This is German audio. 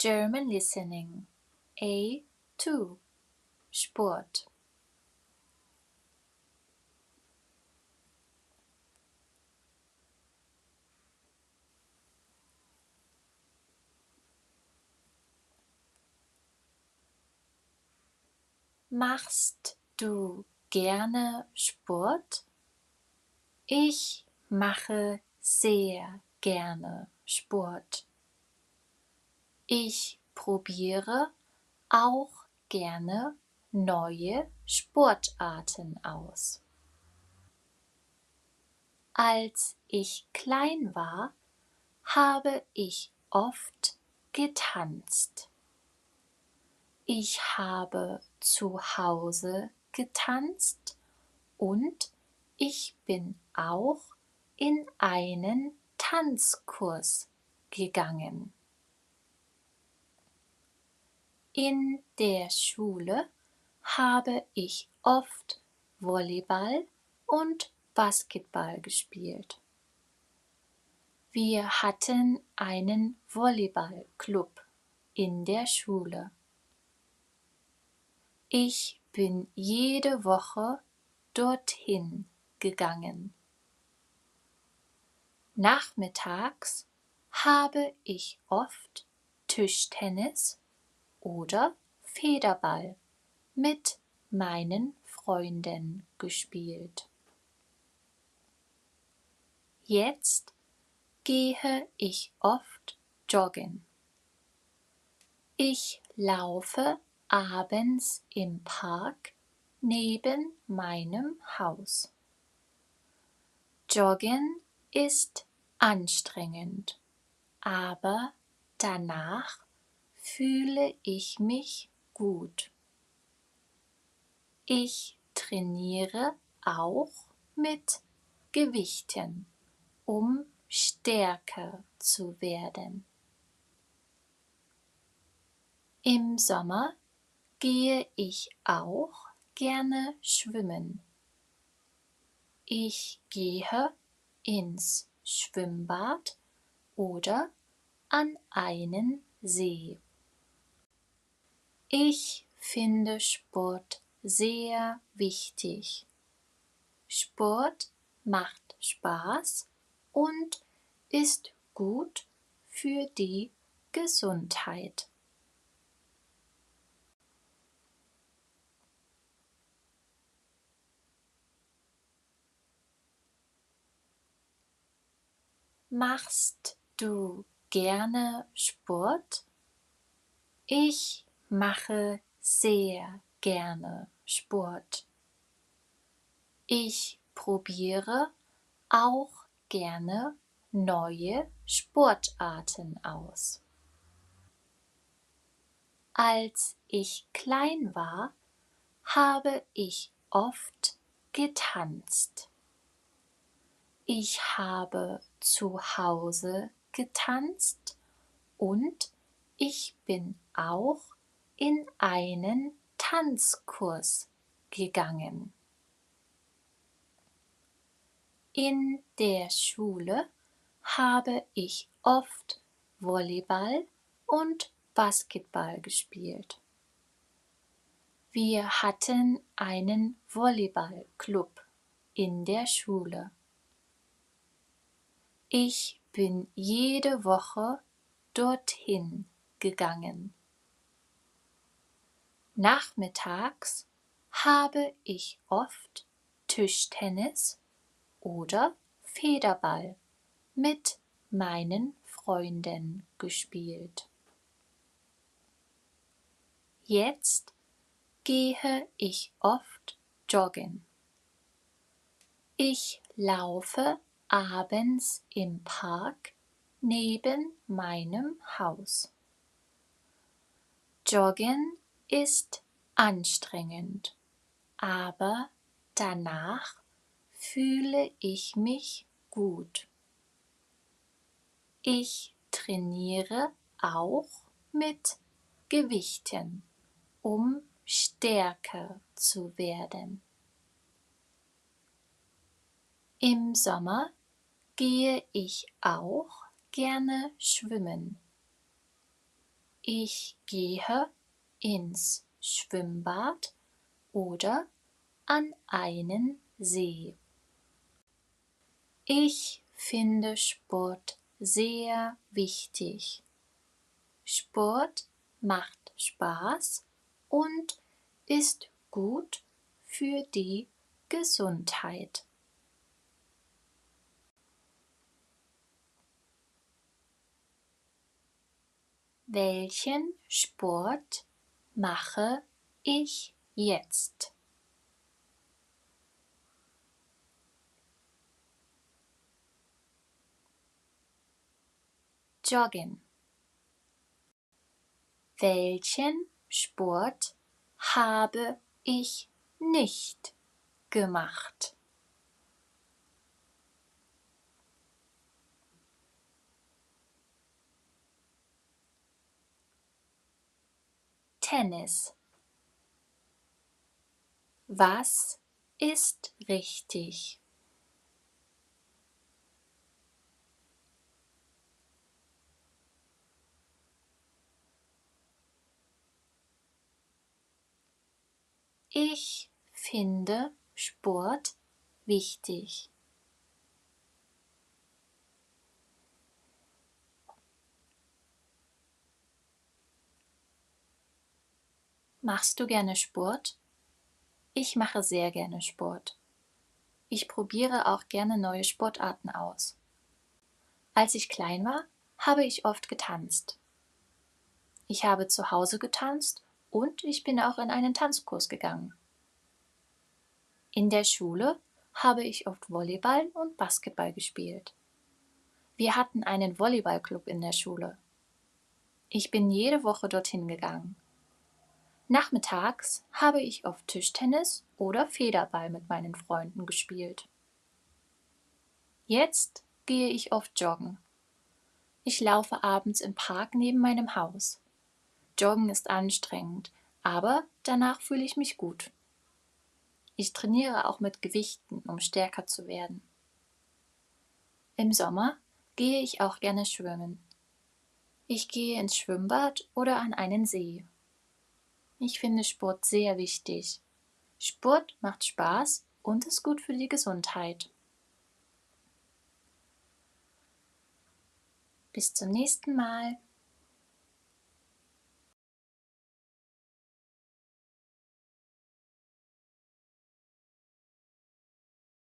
German Listening A2 Sport. Machst du gerne Sport? Ich mache sehr gerne Sport. Ich probiere auch gerne neue Sportarten aus. Als ich klein war, habe ich oft getanzt. Ich habe zu Hause getanzt und ich bin auch in einen Tanzkurs gegangen. In der Schule habe ich oft Volleyball und Basketball gespielt. Wir hatten einen Volleyballclub in der Schule. Ich bin jede Woche dorthin gegangen. Nachmittags habe ich oft Tischtennis oder Federball mit meinen Freunden gespielt. Jetzt gehe ich oft joggen. Ich laufe abends im Park neben meinem Haus. Joggen ist anstrengend, aber danach fühle ich mich gut. Ich trainiere auch mit Gewichten, um stärker zu werden. Im Sommer gehe ich auch gerne schwimmen. Ich gehe ins Schwimmbad oder an einen See. Ich finde Sport sehr wichtig. Sport macht Spaß und ist gut für die Gesundheit. Machst du gerne Sport? Ich mache sehr gerne Sport. Ich probiere auch gerne neue Sportarten aus. Als ich klein war, habe ich oft getanzt. Ich habe zu Hause getanzt und ich bin auch in einen Tanzkurs gegangen. In der Schule habe ich oft Volleyball und Basketball gespielt. Wir hatten einen Volleyballclub in der Schule. Ich bin jede Woche dorthin gegangen. Nachmittags habe ich oft Tischtennis oder Federball mit meinen Freunden gespielt. Jetzt gehe ich oft joggen. Ich laufe abends im Park neben meinem Haus. Joggen ist anstrengend, aber danach fühle ich mich gut. Ich trainiere auch mit Gewichten, um stärker zu werden. Im Sommer gehe ich auch gerne schwimmen. Ich gehe ins Schwimmbad oder an einen See. Ich finde Sport sehr wichtig. Sport macht Spaß und ist gut für die Gesundheit. Welchen Sport mache ich jetzt? Joggen. Welchen Sport habe ich nicht gemacht? Tennis. Was ist richtig? Ich finde Sport wichtig. Machst du gerne Sport? Ich mache sehr gerne Sport. Ich probiere auch gerne neue Sportarten aus. Als ich klein war, habe ich oft getanzt. Ich habe zu Hause getanzt und ich bin auch in einen Tanzkurs gegangen. In der Schule habe ich oft Volleyball und Basketball gespielt. Wir hatten einen Volleyballclub in der Schule. Ich bin jede Woche dorthin gegangen. Nachmittags habe ich oft Tischtennis oder Federball mit meinen Freunden gespielt. Jetzt gehe ich oft joggen. Ich laufe abends im Park neben meinem Haus. Joggen ist anstrengend, aber danach fühle ich mich gut. Ich trainiere auch mit Gewichten, um stärker zu werden. Im Sommer gehe ich auch gerne schwimmen. Ich gehe ins Schwimmbad oder an einen See. Ich finde Sport sehr wichtig. Sport macht Spaß und ist gut für die Gesundheit. Bis zum nächsten Mal.